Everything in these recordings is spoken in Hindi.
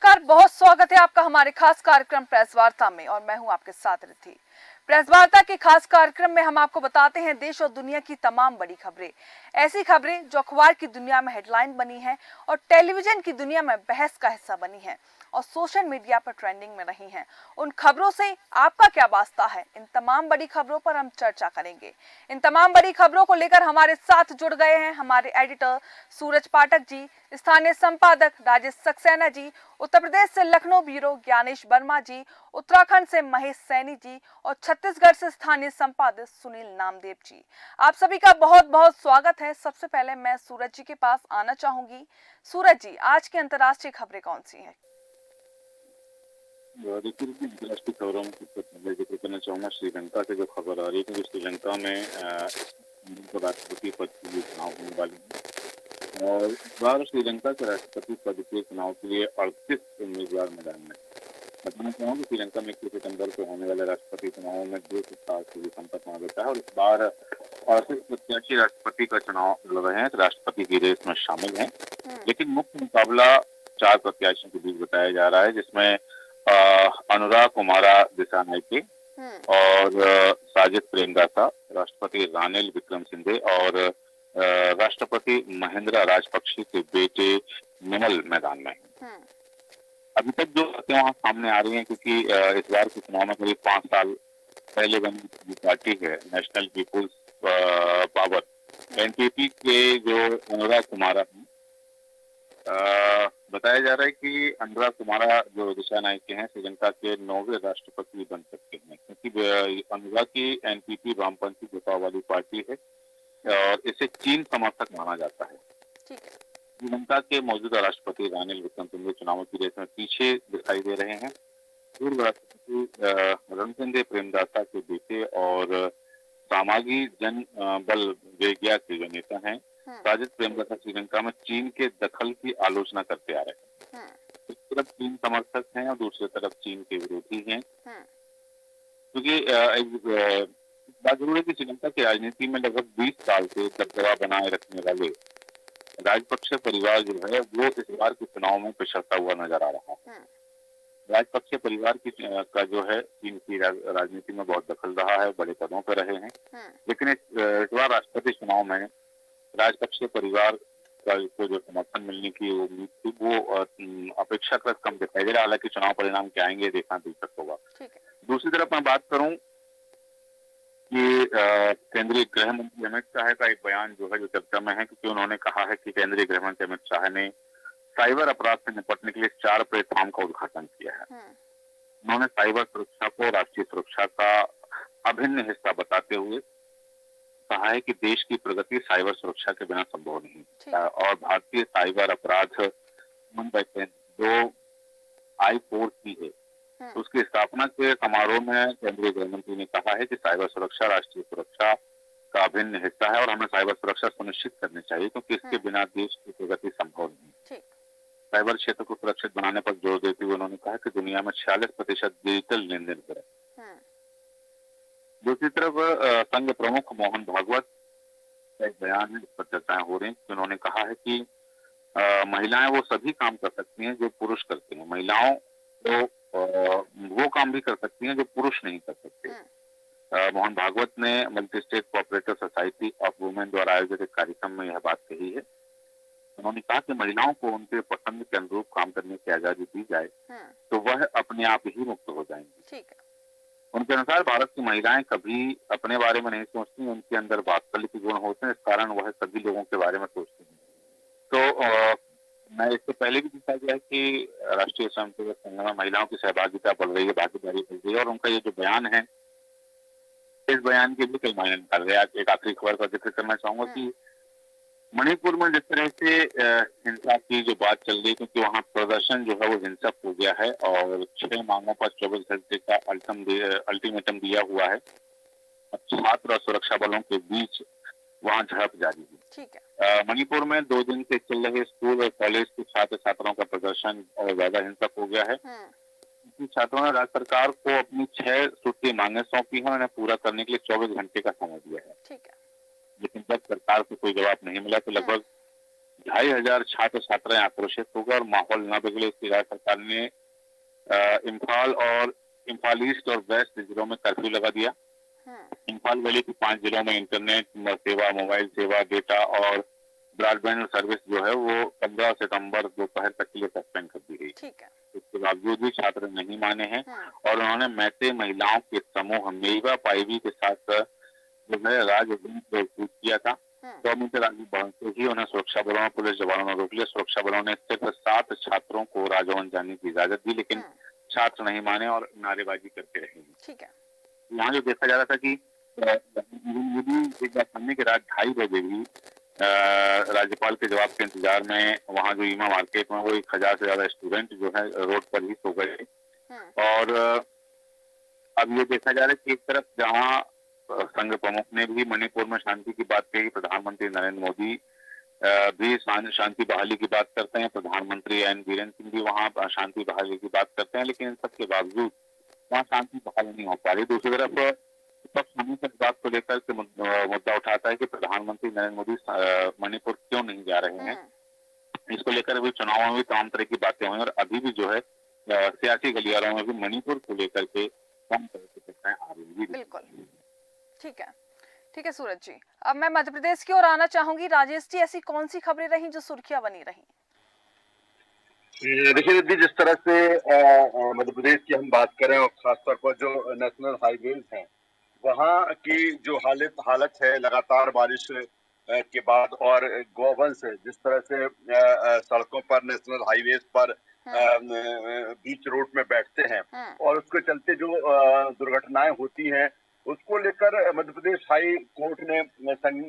नमस्कार, बहुत स्वागत है आपका हमारे खास कार्यक्रम प्रेस वार्ता में और मैं हूं आपके साथ रिद्धि। प्रेस वार्ता के खास कार्यक्रम में हम आपको बताते हैं देश और दुनिया की तमाम बड़ी खबरें, ऐसी खबरें जो अखबार की दुनिया में हेडलाइन बनी हैं और टेलीविजन की दुनिया में बहस का हिस्सा बनी हैं और सोशल मीडिया पर ट्रेंडिंग में रही हैं। उन खबरों से आपका क्या वास्ता है, इन तमाम बड़ी खबरों पर हम चर्चा करेंगे। इन तमाम बड़ी खबरों को लेकर हमारे साथ जुड़ गए हैं हमारे एडिटर सूरज पाठक जी, स्थानीय संपादक राजेश सक्सेना जी, उत्तर प्रदेश से लखनऊ ब्यूरो ज्ञानेश वर्मा जी, उत्तराखंड से महेश सैनी जी और छत्तीसगढ़ से स्थानीय संपादक सुनील नामदेव जी। आप सभी का बहुत बहुत स्वागत है। सबसे पहले मैं सूरज जी के पास आना चाहूंगी। सूरज जी, आज की अंतर्राष्ट्रीय खबरें कौन सी हैं? अंतर्राष्ट्रीय खबरों में सबसे पहले जिक्र करना चाहूंगा श्रीलंका से जो खबर आ रही है कि श्रीलंका में राष्ट्रपति पद के लिए चुनाव होने वाले हैं और इस बार श्रीलंका के राष्ट्रपति पद के चुनाव के लिए 38 उम्मीदवार मैदान में। बताना चाहूँ कि श्रीलंका में 21 सितंबर को होने वाले राष्ट्रपति चुनाव में 2 सप्ताह से संपर्क मांगा जाता है और इस बार 38 प्रत्याशी राष्ट्रपति का चुनाव लड़ रहे हैं, तो राष्ट्रपति की रेस में शामिल हैं। लेकिन मुख्य मुकाबला 4 प्रत्याशियों के बीच बताया जा रहा है, जिसमें अनुराग कुमारा दिसानायके और साजिद प्रेमदासा, राष्ट्रपति रानिल विक्रमसिंघे और राष्ट्रपति महिंद्रा राजपक्षे के बेटे निमल मैदान में हैं। अभी तक जो बातें वहाँ सामने आ रही हैं, क्योंकि इस बार के चुनाव में करीब 5 साल पहले बनी पार्टी है नेशनल पीपुल्स पावर एनपीपी के जो अनुराग कुमारा हैं, बताया जा रहा है कि अनुराग कुमारा जो दिसानायके हैं श्रीलंका के 9वें राष्ट्रपति बन सकते हैं, क्योंकि अनुराग की एनपीपी वामपंथी गुटों वाली पार्टी है और इसे चीन समर्थक माना जाता है। श्रीलंका के मौजूदा राष्ट्रपति रानिल विक्रमसिंघे चुनावों की रेस में पीछे दिखाई दे रहे हैं। पूर्व राष्ट्रपति रणसिंघे प्रेमदासा के बेटे और सामागी जन बल वेगिया के जो नेता हैं साजिद प्रेमदासा श्रीलंका में चीन के दखल की आलोचना करते आ रहे हैं। एक तरफ चीन समर्थक हैं और दूसरी तरफ चीन के विरोधी हैं, क्योंकि बात जरूर है कि श्रीलंका की राजनीति में लगभग 20 साल से दबदबा बनाए रखने वाले राजपक्षे परिवार जो है वो इस बार के चुनाव में पिछड़ता हुआ नजर आ रहा है। राजपक्षे परिवार का जो है चीन की राजनीति में बहुत दखल रहा है, बड़े पदों पर रहे हैं, लेकिन इस बार राष्ट्रपति चुनाव में राजपक्षे परिवार को जो समर्थन मिलने की उम्मीद थी वो अपेक्षाकृत कम दिखाई दे रहा है। हालांकि चुनाव परिणाम क्या आएंगे देखना दिलचस्प होगा। दूसरी तरफ मैं बात करूं कि केंद्रीय गृह मंत्री अमित शाह का एक बयान जो है जो चर्चा में है, क्योंकि उन्होंने कहा है कि केंद्रीय गृह मंत्री अमित शाह ने साइबर अपराध से निपटने के लिए 4 प्लेटफॉर्म का उद्घाटन किया है। उन्होंने साइबर सुरक्षा को राष्ट्रीय सुरक्षा का अभिन्न हिस्सा बताते हुए कहा है कि देश की प्रगति साइबर सुरक्षा के बिना संभव नहीं और भारतीय साइबर अपराध जो I4C है, तो उसकी स्थापना के समारोह में केंद्रीय गृह मंत्री ने कहा है कि साइबर सुरक्षा राष्ट्रीय सुरक्षा का अभिन्न हिस्सा है और हमें साइबर सुरक्षा सुनिश्चित करनी चाहिए, क्योंकि इसके बिना देश की प्रगति संभव नहीं। साइबर क्षेत्र को सुरक्षित बनाने पर जोर देते हुए उन्होंने कहा कि दुनिया में 46% डिजिटल लेन देन करें। दूसरी तरफ संघ प्रमुख मोहन भागवत का एक बयान है, इस पर चर्चाएं हो रही हैं। उन्होंने कहा है कि महिलाएं वो सभी काम कर सकती हैं जो पुरुष करते हैं, महिलाओं तो वो काम भी कर सकती हैं जो पुरुष नहीं कर सकते। मोहन भागवत ने multi state cooperative society of women द्वारा आयोजित एक कार्यक्रम में यह बात कही है। उन्होंने कहा कि महिलाओं को उनके पसंद के अनुरूप काम करने की आजादी दी जाए तो वह अपने आप ही मुक्त हो जाएंगी। उनके अनुसार भारत की महिलाएं कभी अपने बारे में नहीं सोचती, उनके अंदर वात्सल्य के गुण होते हैं, इस कारण वह सभी लोगों के बारे में सोचती हैं। तो मैं इससे पहले भी दिखा गया है कि राष्ट्रीय स्वयंसेवक संघ में महिलाओं की सहभागिता बढ़ रही है, भागीदारी बढ़ रही है और उनका ये जो बयान है इस बयान के भी कई मायने निकाल रहे हैं। एक आखिरी खबर का जिक्र करना चाहूंगा कि मणिपुर में जिस तरह से हिंसा की जो बात चल रही है, क्योंकि वहाँ प्रदर्शन जो है वो हिंसक हो गया है और 6 मांगों पर 24 घंटे का अल्टीमेटम दिया हुआ है। छात्र और सुरक्षा बलों के बीच वहाँ झड़प जारी है। मणिपुर में 2 दिन से चल रहे स्कूल और कॉलेज के छात्र छात्राओं का प्रदर्शन और ज्यादा हिंसक हो गया है। छात्रों ने राज्य सरकार को अपनी 6 छुट्टी मांगे सौंपी है, उन्हें पूरा करने के लिए 24 घंटे का समय दिया है, लेकिन जब सरकार से कोई जवाब नहीं मिला तो लगभग 2,500 छात्र छात्राएं आक्रोशित हो गए और माहौल न बिगड़े इसकी राज्य सरकार ने इम्फाल और इम्फाल ईस्ट और वेस्ट जिलों में कर्फ्यू लगा दिया। इम्फाल वैली के 5 जिलों में इंटरनेट सेवा, मोबाइल सेवा, डेटा और ब्रॉडबैंड सर्विस जो है वो 15 सितंबर दोपहर तक के लिए सस्पेंड कर दी गई। ठीक है। इसके बावजूद भी छात्र नहीं माने हैं और उन्होंने मैते महिलाओं के समूह मेवा पाइवी के साथ जो है राजनीति किया था। गवर्नमेंट राजभवन भवन से ही उन्हें सुरक्षा बलों, पुलिस जवानों ने रोक लिया। सुरक्षा बलों ने सिर्फ 7 छात्रों को राजभवन जाने की इजाजत दी, लेकिन छात्र नहीं माने और नारेबाजी करते रहे। ठीक है। यहाँ जो देखा जा रहा था कि एक बार सामने के रात 2:30 बजे भी राज्यपाल के जवाब के इंतजार में वहाँ जो ईमा मार्केट में वो 1000 से ज्यादा स्टूडेंट जो है रोड पर ही सो गए। और अब ये देखा जा रहा है कि एक तरफ जहाँ संघ प्रमुख ने भी मणिपुर में शांति की बात कही, प्रधानमंत्री नरेंद्र मोदी भी शांति बहाली की बात करते हैं, प्रधानमंत्री एन बीरेन सिंह भी वहाँ शांति बहाली की बात करते हैं, लेकिन इन सबके बावजूद वहाँ शांति बहाल नहीं हो पा रही। दूसरी तरफ विपक्ष हमेशा इस बात को लेकर के मुद्दा उठाता है कि प्रधानमंत्री नरेंद्र मोदी मणिपुर क्यों नहीं जा रहे हैं। इसको लेकर अभी चुनावों में भी तमाम तरह की बातें हुई और अभी भी जो है सियासी गलियारों में भी मणिपुर को लेकर के तमाम तरह की चर्चाएं आ रही है। बिल्कुल, ठीक है। ठीक है सूरज जी, अब मैं मध्य प्रदेश की ओर आना चाहूंगी। राजेश जी, ऐसी कौन सी खबरें रही जो सुर्खियां बनी रही? देखिए दीदी, जिस तरह से मध्य प्रदेश की हम बात करें और खासतौर पर जो नेशनल हाईवेज हैं वहाँ की जो हालत है लगातार बारिश के बाद और गोवंश जिस तरह से सड़कों पर नेशनल हाईवेज पर बीच रोड में बैठते हैं और उसके चलते जो दुर्घटनाएं होती हैं उसको लेकर मध्य प्रदेश हाई कोर्ट ने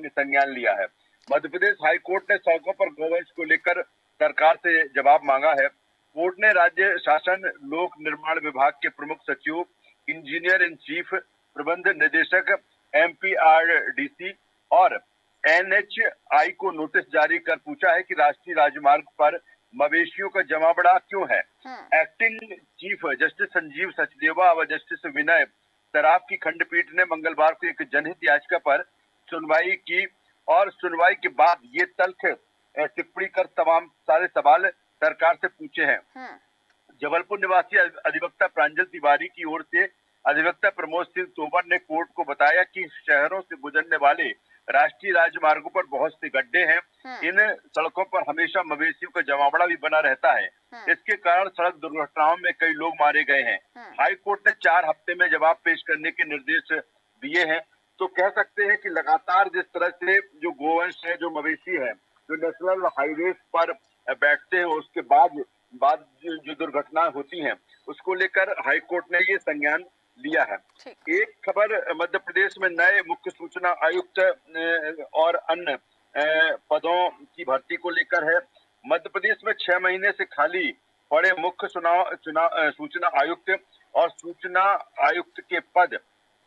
संज्ञान लिया है। मध्य प्रदेश हाई कोर्ट ने सड़कों पर गोवंश को लेकर सरकार से जवाब मांगा है। कोर्ट ने राज्य शासन लोक निर्माण विभाग के प्रमुख सचिव, इंजीनियर इन चीफ, प्रबंध निदेशक MPRDC और NHI को नोटिस जारी कर पूछा है कि राष्ट्रीय राजमार्ग पर मवेशियों का जमावड़ा क्यों है। Acting chief justice Sanjeev Sachdeva व जस्टिस विनय सराफ की खंडपीठ ने मंगलवार को एक जनहित याचिका पर सुनवाई की और सुनवाई के बाद ये तथ्य टिप्पणी कर तमाम सारे सवाल सरकार से पूछे हैं। जबलपुर निवासी अधिवक्ता प्रांजल तिवारी की ओर से अधिवक्ता प्रमोद सिंह तोमर ने कोर्ट को बताया कि शहरों से गुजरने वाले राष्ट्रीय राजमार्गों पर बहुत से गड्ढे हैं। इन सड़कों पर हमेशा मवेशियों का जमावड़ा भी बना रहता है। इसके कारण सड़क दुर्घटनाओं में कई लोग मारे गए हैं। हाई कोर्ट ने 4 हफ्ते में जवाब पेश करने के निर्देश दिए हैं। तो कह सकते हैं कि लगातार जिस तरह से जो गोवंश है, जो मवेशी है, जो नेशनल हाईवे पर बैठते हैं उसके बाद जो दुर्घटनाएं होती हैं उसको लेकर हाई कोर्ट ने ये संज्ञान लिया है। एक खबर मध्य प्रदेश में नए मुख्य सूचना आयुक्त और अन्य पदों की भर्ती को लेकर है। मध्य प्रदेश में 6 महीने से खाली पड़े मुख्य सूचना आयुक्त और सूचना आयुक्त के पद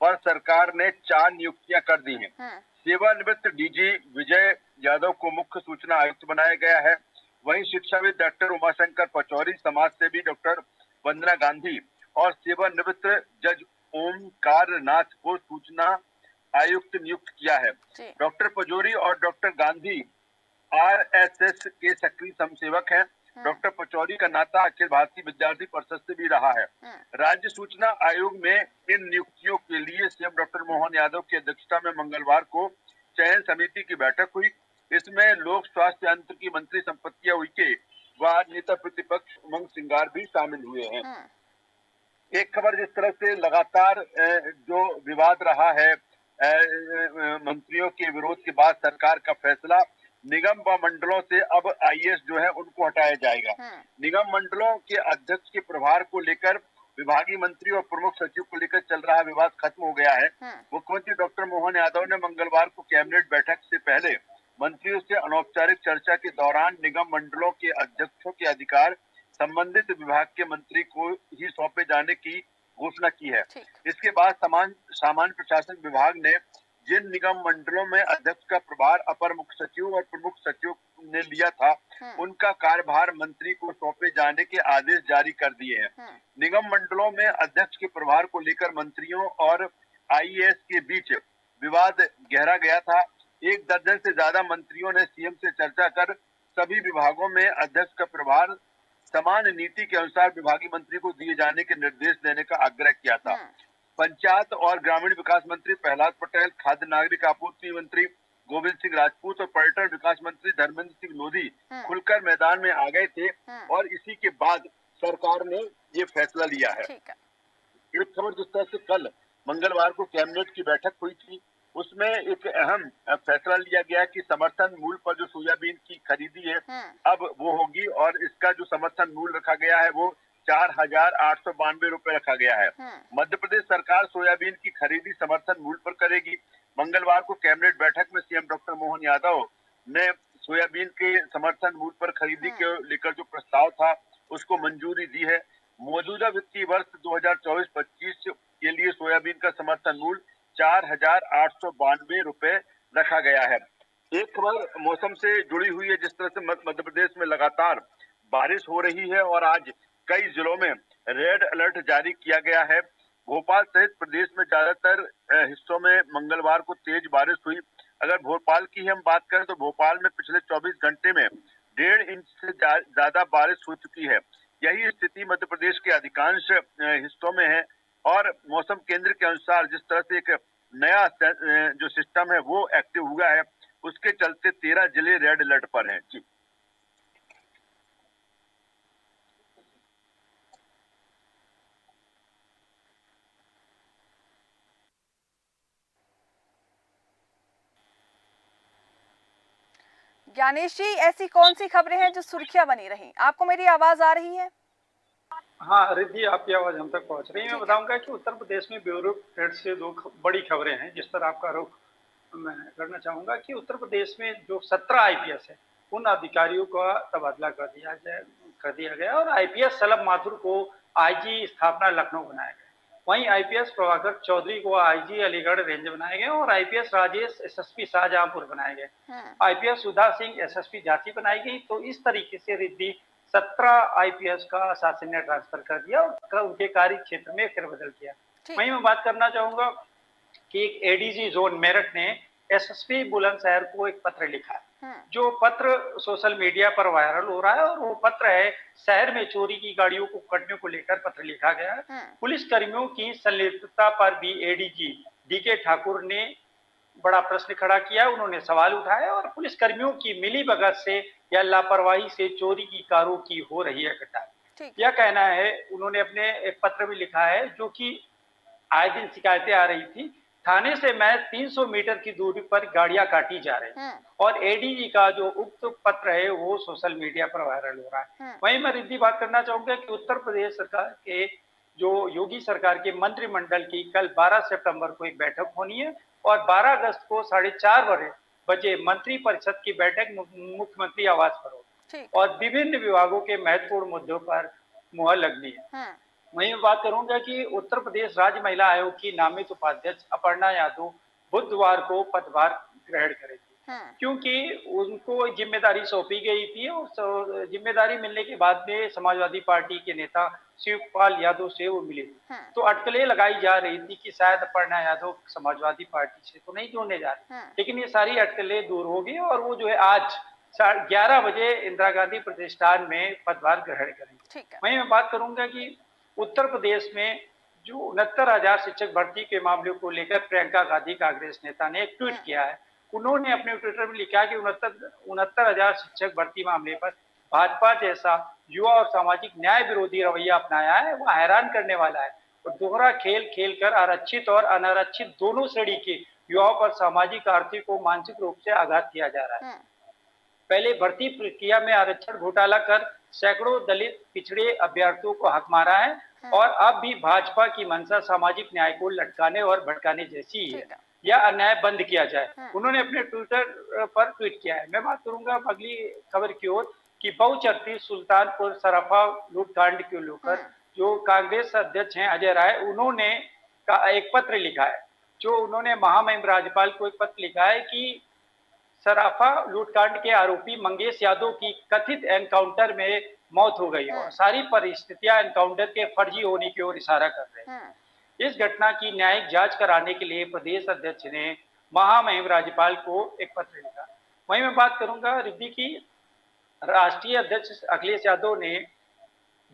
पर सरकार ने 4 नियुक्तियां कर दी हैं। सेवानिवृत्त DG विजय यादव को मुख्य सूचना आयुक्त बनाया गया है। वहीं शिक्षाविद डॉक्टर उमाशंकर पचौरी, समाज सेवी डॉक्टर वंदना गांधी और सेवानिवृत्त जज ओमकार नाथ को सूचना आयुक्त नियुक्त किया है। डॉक्टर पचौरी और डॉक्टर गांधी RSS के सक्रिय समसेवक हैं। डॉक्टर पचौरी का नाता अखिल भारतीय विद्यार्थी परिषद से भी रहा है। राज्य सूचना आयोग में इन नियुक्तियों के लिए सीएम डॉक्टर मोहन यादव की अध्यक्षता में मंगलवार को चयन समिति की बैठक हुई। इसमें लोक स्वास्थ्य यांत्रिकी मंत्री संपत्ति उइके व नेता प्रतिपक्ष उमंग सिंगार भी शामिल हुए हैं। एक खबर जिस तरह से लगातार जो विवाद रहा है मंत्रियों के विरोध के बाद सरकार का फैसला, निगम व मंडलों से अब IAS जो है उनको हटाया जाएगा। निगम मंडलों के अध्यक्ष के प्रभार को लेकर विभागीय मंत्री और प्रमुख सचिव को लेकर चल रहा विवाद खत्म हो गया है। मुख्यमंत्री डॉक्टर मोहन यादव ने मंगलवार को कैबिनेट बैठक से पहले मंत्रियों से अनौपचारिक चर्चा के दौरान निगम मंडलों के अध्यक्षों के अधिकार संबंधित विभाग के मंत्री को ही सौंपे जाने की घोषणा की है। इसके बाद सामान्य प्रशासन विभाग ने जिन निगम मंडलों में अध्यक्ष का प्रभार अपर मुख्य सचिव और प्रमुख सचिव ने लिया था उनका कार्यभार मंत्री को सौंपे जाने के आदेश जारी कर दिए हैं। निगम मंडलों में अध्यक्ष के प्रभार को लेकर मंत्रियों और IAS के बीच विवाद गहरा गया था। 1 दर्जन से ज्यादा मंत्रियों ने CM से चर्चा कर सभी विभागों में अध्यक्ष का प्रभार समान नीति के अनुसार विभागीय मंत्री को दिए जाने के निर्देश देने का आग्रह किया था। पंचायत और ग्रामीण विकास मंत्री प्रहलाद पटेल, खाद्य नागरिक आपूर्ति मंत्री गोविंद सिंह राजपूत और पर्यटन विकास मंत्री धर्मेंद्र सिंह लोधी खुलकर मैदान में आ गए थे और इसी के बाद सरकार ने ये फैसला लिया है। एक खबर जिस तरह से कल मंगलवार को कैबिनेट की बैठक हुई थी, उसमें एक अहम फैसला लिया गया कि समर्थन मूल्य पर जो सोयाबीन की खरीदी है अब वो होगी और इसका जो समर्थन मूल्य रखा गया है वो 4,892 रुपए रखा गया है। मध्य प्रदेश सरकार सोयाबीन की खरीदी समर्थन मूल्य पर करेगी। मंगलवार को कैबिनेट बैठक में सीएम डॉक्टर मोहन यादव ने सोयाबीन के समर्थन मूल्य पर खरीदी के लेकर जो प्रस्ताव था उसको मंजूरी दी है। मौजूदा वित्तीय वर्ष 2024-25 के लिए सोयाबीन का समर्थन मूल्य 4,892 रुपए रखा गया है। एक खबर मौसम से जुड़ी हुई है। जिस तरह से मध्य प्रदेश में लगातार बारिश हो रही है और आज कई जिलों में रेड अलर्ट जारी किया गया है। भोपाल सहित प्रदेश में ज्यादातर हिस्सों में मंगलवार को तेज बारिश हुई। अगर भोपाल की हम बात करें तो भोपाल में पिछले 24 घंटे में 1.5 इंच से ज्यादा बारिश हो चुकी है। यही स्थिति मध्य प्रदेश के अधिकांश हिस्सों में है और मौसम केंद्र के अनुसार जिस तरह से एक नया जो सिस्टम है वो एक्टिव हुआ है, उसके चलते 13 जिले रेड अलर्ट पर हैं। जी ज्ञानेश जी, ऐसी कौन सी खबरें हैं जो सुर्खियां बनी रही? आपको मेरी आवाज आ रही है? हाँ रिद्धि, आपकी आवाज हम तक पहुंच रही है। मैं बताऊंगा कि उत्तर प्रदेश में ब्यूरोक्रेट से दो बड़ी खबरें हैं जिस पर आपका रुख मैं करना चाहूंगा कि उत्तर प्रदेश में जो 17 आईपीएस है उन अधिकारियों का तबादला कर दिया गया और आईपीएस सलभ माथुर को आईजी स्थापना लखनऊ बनाया गया। वहीं आईपीएस प्रभाकर चौधरी को आईजी अलीगढ़ रेंज बनाए गए और आईपीएस राजेश एसएसपी शाहजहांपुर बनाए गए। आईपीएस सुधा सिंह एसएसपी झांसी बनाई गई। तो इस तरीके से रिद्धि 17 आईपीएस का शासन ने ट्रांसफर कर दिया और उनके कार्य क्षेत्र में फेरबदल किया। वहीं मैं बात करना चाहूंगा कि एक एडीजी जोन मेरठ ने एसएसपी बुलंदशहर को एक पत्र लिखा है। जो पत्र सोशल मीडिया पर वायरल हो रहा है और वो पत्र है शहर में चोरी की गाड़ियों को कटने को लेकर पत्र लिखा गया है। पुलिस कर्मियों की संलिप्तता पर भी एडीजी डीके ठाकुर ने बड़ा प्रश्न खड़ा किया। उन्होंने सवाल उठाया और पुलिस कर्मियों की मिलीभगत से या लापरवाही से चोरी की कारों की हो रही है घटना। यह कहना है उन्होंने अपने एक पत्र में लिखा है जो कि आए दिन शिकायतें आ रही थी। थाने से महज 300 मीटर की दूरी पर गाड़ियां काटी जा रही और एडीजी का जो उक्त पत्र है वो सोशल मीडिया पर वायरल हो रहा है। वहीं मैं रिद्धि बात करना चाहूंगा कि उत्तर प्रदेश सरकार के जो योगी सरकार के मंत्रिमंडल की कल 12 सितंबर को एक बैठक होनी है और 12 अगस्त को 4:30 बजे मंत्री परिषद की बैठक मुख्यमंत्री आवास पर होगी और विभिन्न विभागों के महत्वपूर्ण मुद्दों पर मुहर लगनी है। वहीं मैं बात करूंगा कि उत्तर प्रदेश राज्य महिला आयोग की नामित उपाध्यक्ष अपर्णा यादव बुधवार को पदभार ग्रहण करेगी क्योंकि उनको जिम्मेदारी सौंपी गई थी और जिम्मेदारी मिलने के बाद में समाजवादी पार्टी के नेता शिवपाल यादव से वो मिले थे। तो अटकलें लगाई जा रही थी कि शायद अपर्णा यादव समाजवादी पार्टी से तो नहीं जोड़ने जा रहे, लेकिन ये सारी अटकलें दूर हो गई और वो जो है आज 11 बजे इंदिरा गांधी प्रतिष्ठान में पदभार ग्रहण करेंगे। वहीं मैं बात करूंगा कि उत्तर प्रदेश में जो 69,000 शिक्षक भर्ती के मामले को लेकर प्रियंका गांधी कांग्रेस नेता ने एक ट्वीट किया है। उन्होंने अपने ट्विटर में लिखा कि 69,000 शिक्षक भर्ती मामले पर भाजपा जैसा युवा और सामाजिक न्याय विरोधी रवैया अपनाया है वह हैरान करने वाला है और दोहरा खेल खेलकर आरक्षित और अनारक्षित दोनों श्रेणी के युवाओं पर सामाजिक, आर्थिक और मानसिक रूप से आघात किया जा रहा है। पहले भर्ती प्रक्रिया में आरक्षण घोटाला कर सैकड़ों दलित पिछड़े अभ्यर्थियों को हक मारा है और अब भी भाजपा की मंशा सामाजिक न्याय को लटकाने और भटकाने जैसी ही है। यह अन्याय बंद किया जाए, उन्होंने अपने ट्विटर पर ट्वीट किया है। मैं बात करूंगा अगली खबर की ओर कि बहुचर्चित सुल्तानपुर सराफा लूटकांड को लेकर जो कांग्रेस अध्यक्ष हैं अजय राय, उन्होंने एक पत्र लिखा है। जो उन्होंने महामहिम राज्यपाल को एक पत्र लिखा है कि सराफा लूटकांड के आरोपी मंगेश यादव की कथित एनकाउंटर में मौत हो गई और सारी परिस्थितियां एनकाउंटर के फर्जी होने की ओर इशारा कर रहे हैं। इस घटना की न्यायिक जांच कराने के लिए प्रदेश अध्यक्ष ने महामहिम राज्यपाल को एक पत्र लिखा। वहीं मैं बात करूंगा रिद्धि की राष्ट्रीय अध्यक्ष अखिलेश यादव ने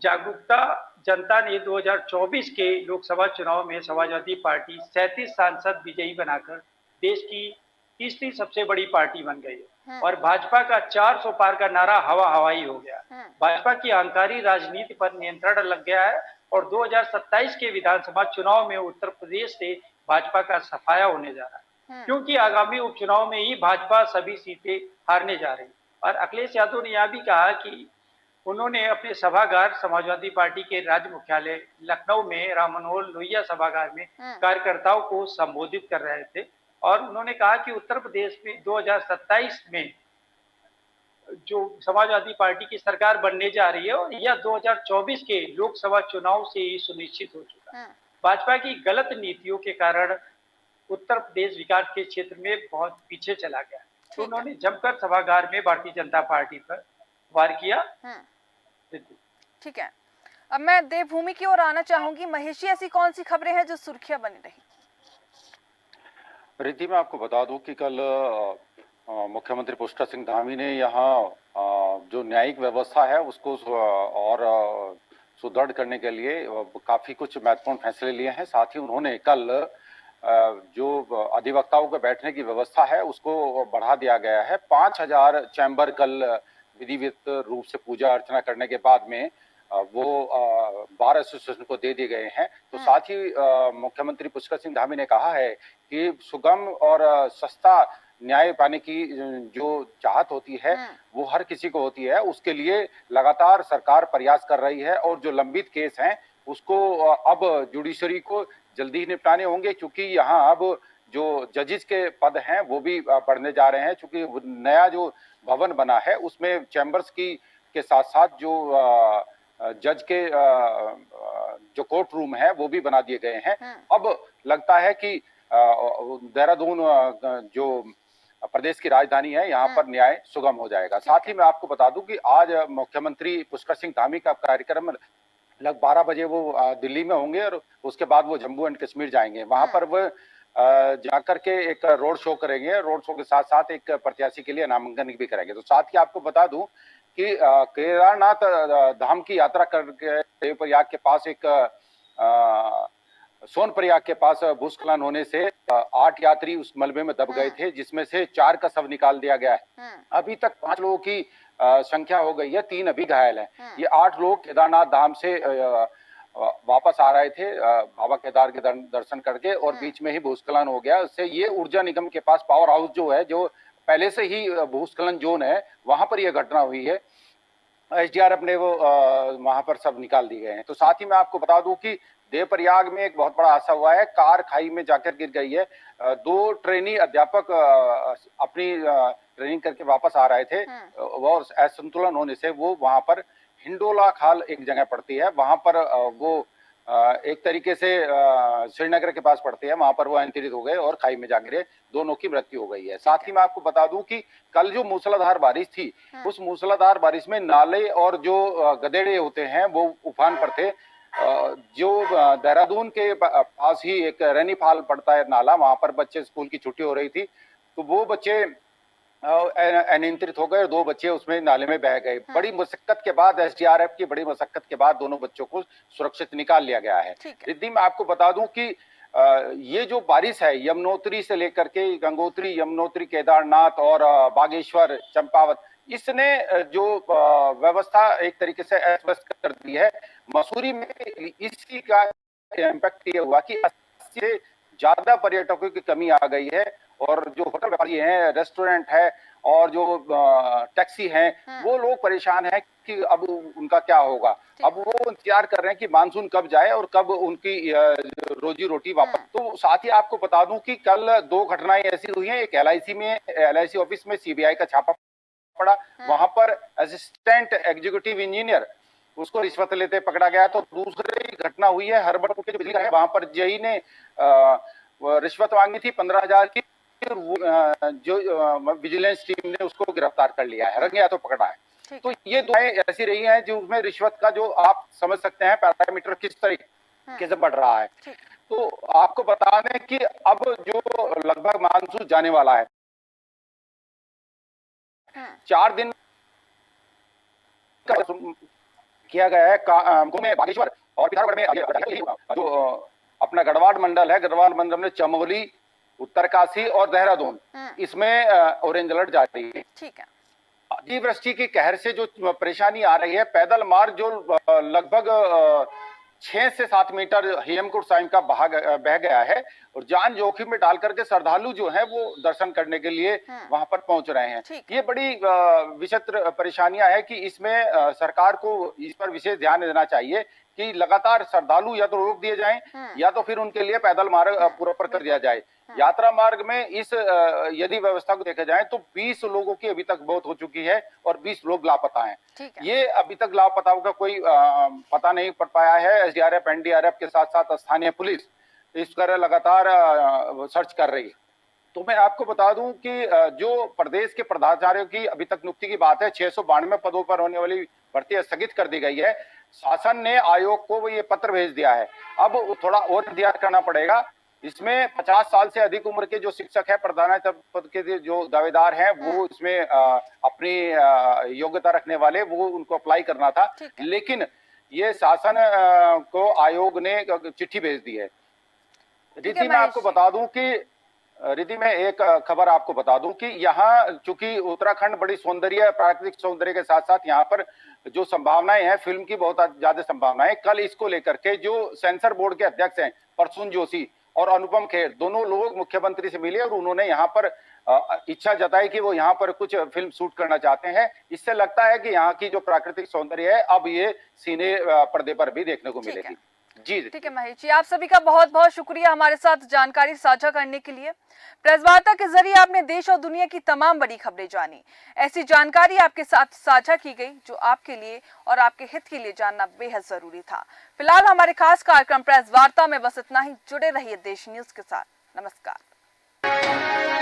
जागरूकता जनता ने 2024 के लोकसभा चुनाव में समाजवादी पार्टी 37 सांसद विजयी बनाकर देश की तीसरी सबसे बड़ी पार्टी बन गई है और भाजपा का 400 पार का नारा हवा हवाई हो गया। भाजपा की अहंकारी राजनीति पर नियंत्रण लग गया है और 2027 के विधानसभा चुनाव में उत्तर प्रदेश से भाजपा का सफाया होने जा रहा है, क्योंकि आगामी उपचुनाव में ही भाजपा सभी सीटें हारने जा रही। और अखिलेश यादव ने यह भी कहा कि उन्होंने अपने सभागार समाजवादी पार्टी के राज्य मुख्यालय लखनऊ में राम मनोहर लोहिया सभागार में कार्यकर्ताओं को संबोधित कर रहे थे और उन्होंने कहा कि उत्तर प्रदेश में 2027 में जो समाजवादी पार्टी की सरकार बनने जा रही है और यह 2024 के लोकसभा चुनाव से ही सुनिश्चित हो चुका है। भाजपा की गलत नीतियों के कारण उत्तर प्रदेश विकास के क्षेत्र में बहुत पीछे चला गया। तो उन्होंने जमकर सभागार में भारतीय जनता पार्टी पर वार किया। ठीक है, अब मैं देवभूमि की ओर आना चाहूंगी। महेशी, ऐसी कौन सी खबरें हैं जो सुर्खियां बनी रही? रिद्धि, मैं आपको बता दूं कि कल मुख्यमंत्री पुष्कर सिंह धामी ने यहाँ जो न्यायिक व्यवस्था है उसको और सुदृढ़ करने के लिए काफी कुछ महत्वपूर्ण फैसले लिए हैं। साथ ही उन्होंने कल जो अधिवक्ताओं के बैठने की व्यवस्था है उसको बढ़ा दिया गया है। 5000 चैम्बर कल विधिवत रूप से पूजा अर्चना करने के बाद में वो बार एसोसिएशन को दे दिए गए हैं। तो साथ ही मुख्यमंत्री पुष्कर सिंह धामी ने कहा है कि सुगम और सस्ता न्याय पाने की जो चाहत होती है वो हर किसी को होती है। उसके लिए लगातार सरकार प्रयास कर रही है और जो लंबित केस हैं उसको अब जुडिशरी को जल्दी ही निपटाने होंगे, क्योंकि यहाँ अब जो जजेस के पद हैं वो भी बढ़ने जा रहे हैं। क्योंकि नया जो भवन बना है उसमें चैम्बर्स की के साथ साथ जो जज के जो कोर्ट रूम है वो भी बना दिए गए हैं। अब लगता है कि देहरादून जो प्रदेश की राजधानी है यहाँ पर न्याय सुगम हो जाएगा। साथ ही मैं आपको बता दूं कि आज मुख्यमंत्री पुष्कर सिंह धामी का कार्यक्रम लगभग 12 बजे वो दिल्ली में होंगे और उसके बाद वो जम्मू एंड कश्मीर जाएंगे। वहां पर वो जाकर के एक रोड शो करेंगे। रोड शो के साथ साथ एक प्रत्याशी के लिए नामांकन भी करेंगे। तो साथ ही आपको बता दूं कि केदारनाथ धाम की यात्रा करके देवप्रयाग के पास एक सोनप्रयाग के पास भूस्खलन होने से 8 यात्री उस मलबे में दब गए थे, जिसमें से 4 का शव निकाल दिया गया है। अभी तक 5 लोगों की संख्या हो गई है, 3 अभी घायल हैं। ये 8 लोग केदारनाथ धाम से वापस आ रहे थे बाबा केदार के दर्शन करके और बीच में ही भूस्खलन हो गया। उससे ये ऊर्जा निगम के पास पावर हाउस जो है, जो पहले से ही भूस्खलन जोन है, वहां पर यह घटना हुई है। एसडीआरएफ ने वो वहां पर सब निकाल दिए गए हैं। तो साथ ही मैं आपको बता दूं कि देवप्रयाग में एक बहुत बड़ा हादसा हुआ है। कार खाई में जाकर गिर गई है। 2 ट्रेनी अध्यापक अपनी ट्रेनिंग करके वापस आ रहे थे वो असंतुलन होने से वो वहां पर हिंडोला खाल एक जगह पड़ती है, वहां पर वो एक तरीके से श्रीनगर के पास पड़ती है, वहां पर वो अंतरित हो गए और खाई में जा गिरे। दोनों की मृत्यु हो गई है। साथ ही मैं आपको बता दूं कि कल जो मूसलाधार बारिश थी उस मूसलाधार बारिश में नाले और जो गदेड़े होते हैं वो उफान पर थे। जो देहरादून के पास ही एक रैनीफाल पड़ता है नाला, वहां पर बच्चे स्कूल की छुट्टी हो रही थी तो वो बच्चे अनियंत्रित हो गए और 2 बच्चे उसमें नाले में बह गए। बड़ी मशक्कत के बाद एसडीआरएफ की बड़ी मशक्कत के बाद दोनों बच्चों को सुरक्षित निकाल लिया गया है। रिद्धि, मैं आपको बता दूं कि ये जो बारिश है यमुनोत्री से लेकर के गंगोत्री, यमुनोत्री, केदारनाथ और बागेश्वर, चंपावत, इसने जो व्यवस्था एक तरीके से अस्त कर दी है। मसूरी में इसी का इम्पैक्ट ये हुआ कि 80 से ज्यादा पर्यटकों की कमी आ गई है और जो होटल व्यापारी हैं, रेस्टोरेंट है और जो टैक्सी हैं, वो लोग परेशान हैं कि अब उनका क्या होगा। अब वो इंतजार कर रहे हैं कि मानसून कब जाए और कब उनकी रोजी रोटी वापस। तो साथ ही आपको बता दूं कि कल 2 घटनाएं ऐसी हुई हैं। एक एलआईसी ऑफिस में सीबीआई का छापा पड़ा, वहां पर असिस्टेंट एग्जीक्यूटिव इंजीनियर उसको रिश्वत लेते पकड़ा गया। तो दूसरी घटना हुई है हरबरपुर के जो बिजली है, वहां पर जेई ने रिश्वत मांगी थी 15,000 की, जो विजिलेंस टीम ने उसको गिरफ्तार कर लिया है, रंगे हाथों पकड़ा है। तो ये 2 ऐसी रही हैं जिसमें रिश्वत का जो आप समझ सकते हैं पैरामीटर किस तरीके से बढ़ रहा है। तो आपको बता दें कि अब जो लगभग मानसून जाने वाला है, 4 दिन किया गया है में बागेश्वर और पिथौरागढ़ में जो अपना गढ़वाल मंडल है, गढ़वाल मंडल में चमोली, उत्तरकाशी और देहरादून, इसमें ऑरेंज अलर्ट जारी है। ठीक है। अतिवृष्टि की कहर से जो परेशानी आ रही है, पैदल मार्ग जो लगभग 6 से 7 मीटर हेमकुंड साहिब का बह गया है और जान जोखिम में डाल करके श्रद्धालु जो हैं वो दर्शन करने के लिए वहां पर पहुंच रहे हैं। ये बड़ी विचित्र परेशानियां है कि इसमें सरकार को इस पर विशेष ध्यान देना चाहिए कि लगातार श्रद्धालु या तो रोक दिए जाएं या तो फिर उनके लिए पैदल मार्ग पूरा कर दिया जाए। यात्रा मार्ग में इस यदि व्यवस्था को देखा जाए तो 20 लोगों की अभी तक मौत हो चुकी है और 20 लोग लापता हैं। ये अभी तक लापताओं का कोई पता नहीं पड़ पाया है। एसडीआरएफ, एनडीआरएफ के साथ साथ स्थानीय पुलिस इस पर लगातार सर्च कर रही है। तो मैं आपको बता दूं कि जो प्रदेश के प्रधानाचार्यों की अभी तक नियुक्ति की बात है, 692 पदों पर होने वाली भर्ती स्थगित कर दी गई है। शासन ने आयोग को ये पत्र भेज दिया है। अब थोड़ा और इंतजार करना पड़ेगा। इसमें 50 साल से अधिक उम्र के जो शिक्षक है, प्रधानाचार्य पद के जो दावेदार हैं, वो इसमें अपनी योग्यता रखने वाले वो उनको अप्लाई करना था, लेकिन ये शासन को आयोग ने चिट्ठी भेज दी है। रिद्धि मैं आपको बता दूं कि रिद्धि में एक खबर आपको बता दूं कि यहाँ चूंकि उत्तराखंड बड़ी सौंदर्य, प्राकृतिक सौंदर्य के साथ साथ यहाँ पर जो संभावनाएं हैं, फिल्म की बहुत ज्यादा संभावनाएं, कल इसको लेकर के जो सेंसर बोर्ड के अध्यक्ष हैं प्रसून जोशी और अनुपम खेर, दोनों लोग मुख्यमंत्री से मिले और उन्होंने यहाँ पर इच्छा जताई कि वो यहाँ पर कुछ फिल्म शूट करना चाहते हैं। इससे लगता है कि यहाँ की जो प्राकृतिक सौंदर्य है अब ये सीने पर्दे पर भी देखने को मिलेगी। जी ठीक है महेश जी, आप सभी का बहुत बहुत शुक्रिया हमारे साथ जानकारी साझा करने के लिए। प्रेस वार्ता के जरिए आपने देश और दुनिया की तमाम बड़ी खबरें जानी। ऐसी जानकारी आपके साथ साझा की गई जो आपके लिए और आपके हित के लिए जानना बेहद जरूरी था। फिलहाल हमारे खास कार्यक्रम प्रेस वार्ता में बस इतना ही। जुड़े रहिए देश न्यूज के साथ। नमस्कार।